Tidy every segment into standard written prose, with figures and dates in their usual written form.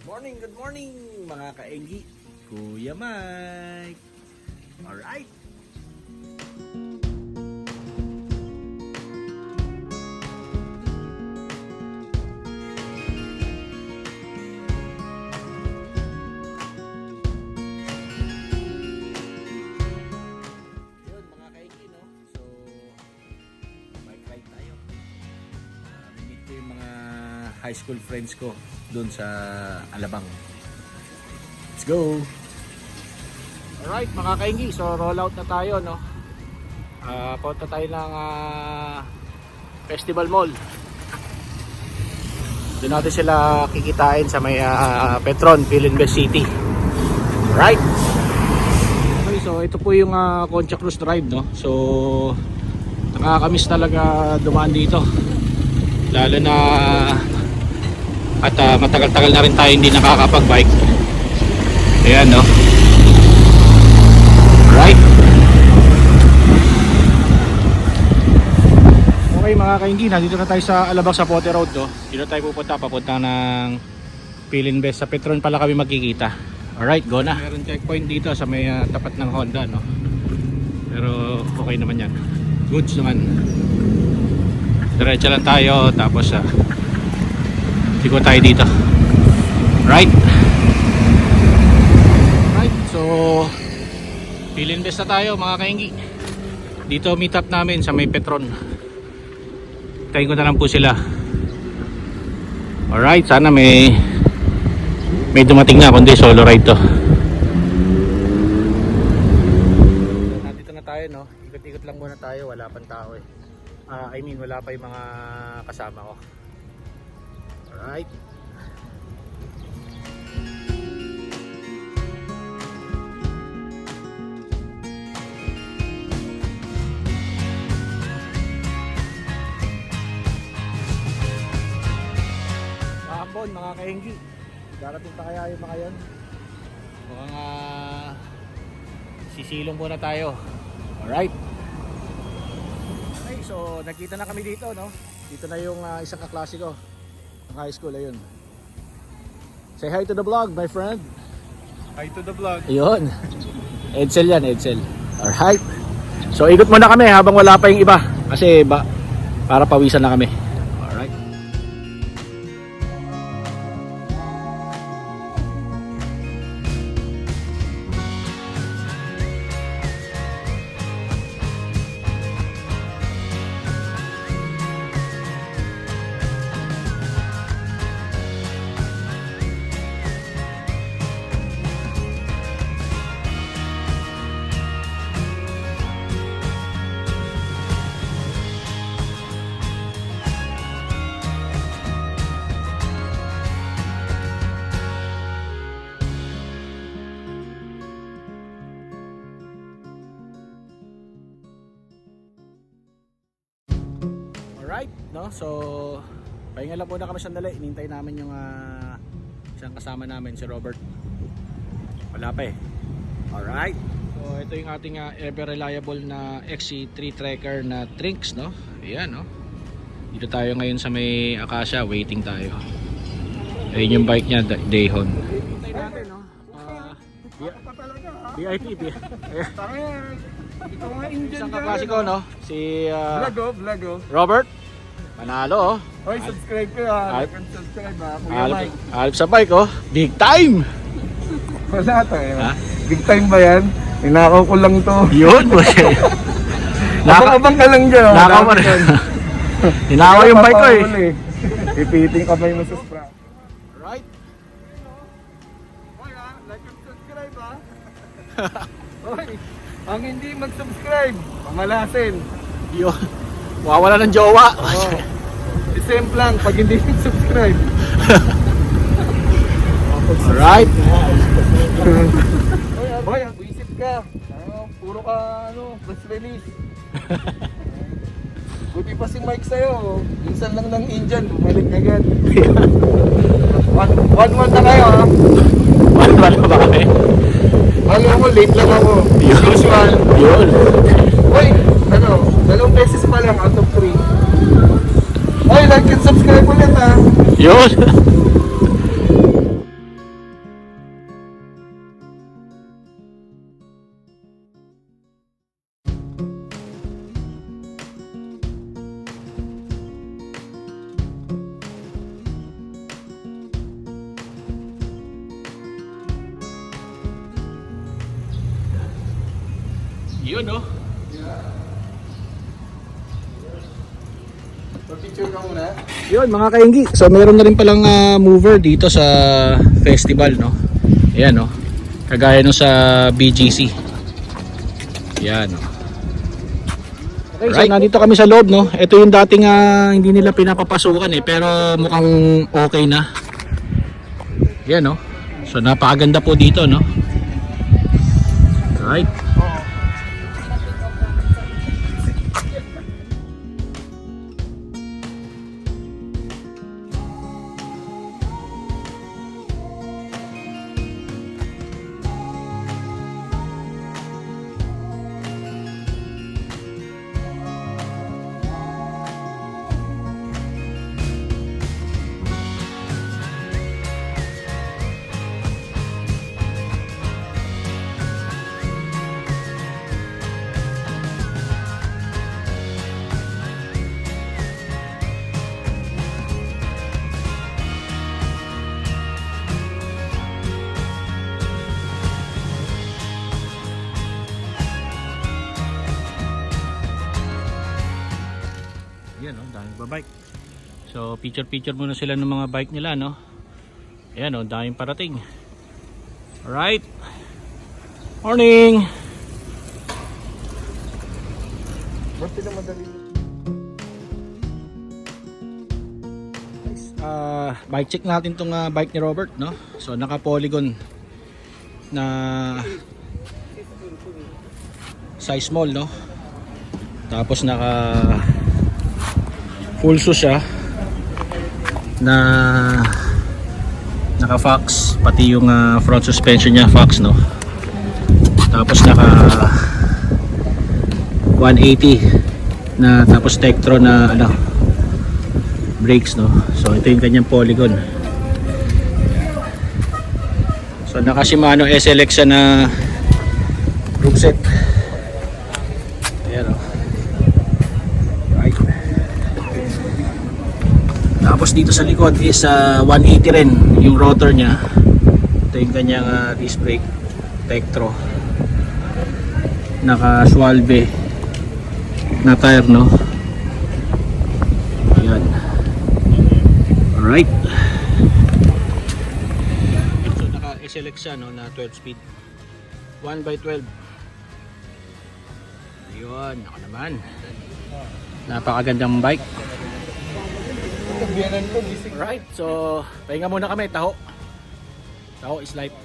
Good morning mga kaenggi. Kuya Mike. Alright. Yun mga kaenggi, no? So, bike ride tayo. Meet ko yung mga high school friends ko doon sa Alabang. Let's go! Alright mga kainggi, so roll out na tayo, no? Punta tayo ng Festival Mall. Doon natin sila kikitain sa may Petron, Philinvest City. Alright! Okay, so ito po yung Concha Cruz Drive, no? So nakakamiss talaga dumaan dito. Lalo na at matagal-tagal na rin tayo hindi nakakapag-bike. Ayan, no? Right? Okay mga kainggi, nandito na tayo sa Alabang sa Pote Road, no? Dito tayo papunta ng Philinvest. Sa Petron pala kami magkikita. Alright, go na. Meron checkpoint dito sa may tapat ng Honda, no? Pero okay naman yan. Goods naman. Diretso lang tayo, tapos tigo tayo dito. Right? Right, so Philinvest na tayo mga kainggi. Dito meet up namin sa may Petron. Tayin ko na lang po sila. Alright, sana may dumating na, kundi solo ride to. Nandito na tayo, no? Ikot-ikot lang muna tayo, wala pang tao eh. Wala pa yung mga kasama ko. Alright. Kahapon mga kainggi, darating pa kaya yung mga yun? Mukhang sisilong muna tayo. Alright. Okay, so nakita na kami dito, no? Dito na yung isang kaklase ko ng high school, ayun. Say hi to the vlog, my friend. Hi to the vlog. Ayun. Edsel yan, Edsel. Alright. So ikot muna kami habang wala pa yung iba. Kasi para pawisan na kami. Alright. Alright, no? So pahinga lang muna kami sandali. Inintay namin yung isang kasama namin, si Robert. Wala pa eh. Alright. So ito yung ating ever reliable na XC3 tracker na Trinx, no? Ayan, no? Dito tayo ngayon sa may Acacia, waiting tayo. Ayun yung bike niya, Dayhon. Hintay natin, no? VIP. Ito nga Indian. Isang kaklase ko, no? Si Vlog. Robert. Manalo, oh. Hoy, subscribe ka ha. Like and subscribe ha. Kuya Mike. Alp sa bike, oh. Big time! Wala to eh. Ha? Big time ba yan? Inakaw ko lang to. Yun, Abang ka lang dyan. Nakaw mo rin. Hinawa yung bike ko, eh. Ipiting kamay mo sa spra. Right? Hoy ha, like and subscribe ha. Hoy, ang hindi mag-subscribe, pamalasin. Yun. Wawala ng jowa. Same lang pag hindi mag-subscribe. Alright. Hoy, isip ka. Puro ka press release. Buti pa si Mike sa'yo. Minsan lang ng Indian, bumalik agad. One month na kayo ha. Wala ba kami? Alam mo, late lang ako. Yun. Usual. Yun. Hoy, dalawang beses pa lang out of 3. Hoy, like and subscribe ulit ha. Yun. Yun, no? Picture ka muna. Yun, mga kainggi. So, meron na rin palang mover dito sa festival, no? Ayan, no? Kagaya no sa BGC. Ayan, no? Okay, so nandito kami sa loob, no? Ito yung dating hindi nila pinapapasukan eh, pero mukhang okay na. Ayan, no? So, napakaganda po dito, no? Right. Ayan, no? Daming babike. So, picture muna sila ng mga bike nila, no? Ayan, no? Daming parating. Alright. Morning! Ba't sila madali? Bike check natin tong bike ni Robert, no? So, naka-polygon na size small, no? Tapos naka full shoe siya na naka Fox, pati yung front suspension niya Fox, no? Tapos naka 180 na, tapos Tektro na ano, brakes, no? So ito yung kanyang polygon. So naka Shimano SLX siya na group set. Ayan, no? Right. Tapos dito sa likod is 180 rin yung rotor niya. Ito yung kanyang disc brake Tektro. Naka Schwalbe na tire, no? Ayan. Alright. So naka SLX siya, no, na 12 speed 1x12. Ayun, ako naman. Napakagandang bike. Alright, so pahinga muna kami. Taho is life.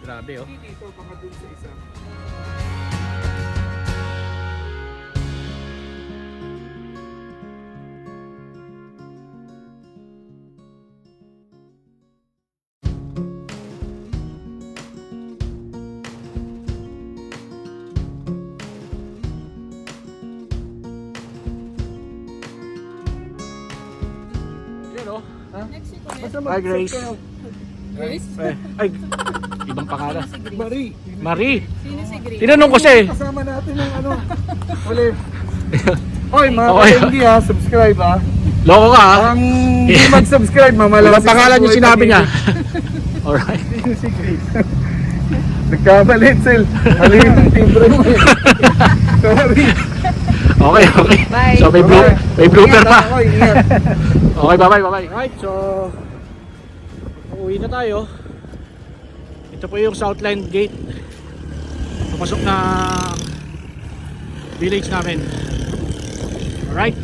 Grabe, oh. Dito, baka dun sa isa. Yun, oh. Hi, Grace. Grace? Ay, ibang pangalan. Marie. Marie. Sino si Grace? Tinanong ko siya eh. Kasama natin yung ano. Ulit. Oy, mga Okay. hindi ha, subscribe ha. Loko ka, ha? Ang hindi mag-subscribe, mamalas. Ibang pangalan yung sinabi niya. Alright. Sino si Grace? Nagkamalit, Sil. Ano yung timbre mo eh. Sorry. Okay, okay. Bye. So may blooper pa. Ingat, ingat. Okay, bye-bye. Right, so uuwi na tayo. Ito po yung Southland Gate. Papasok na village namin. Alright.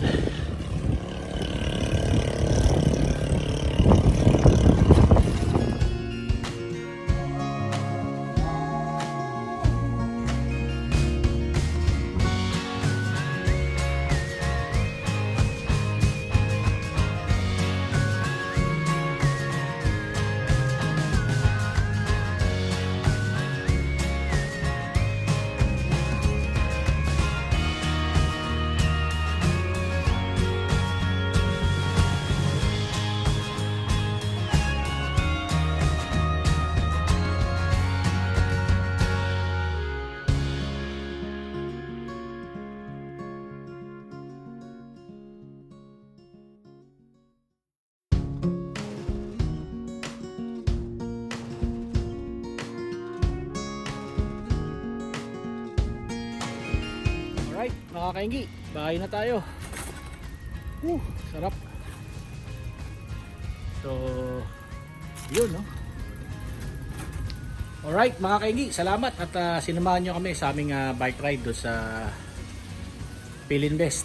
mga kaingi, bahay na tayo. Sarap. So, yun, no? Alright, mga kaingi, salamat at sinamahan nyo kami sa aming bike ride do sa Philinvest.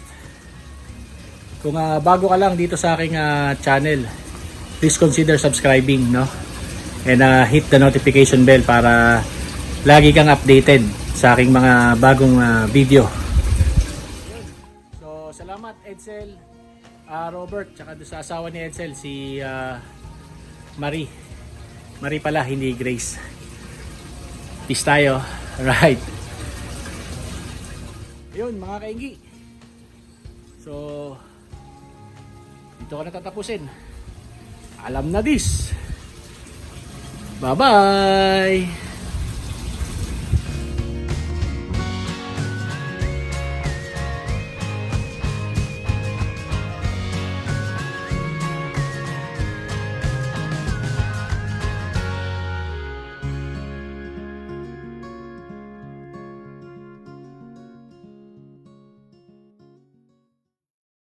Kung bago ka lang dito sa aking channel, please consider subscribing, no? And hit the notification bell para lagi kang updated sa aking mga bagong video. So, salamat Edsel, Robert, tsaka doon sa asawa ni Edsel, si Marie. Marie pala, hindi Grace. Peace tayo. Alright. Ayun, mga kaingi. So, dito ko na tatapusin. Alam na this. Bye-bye!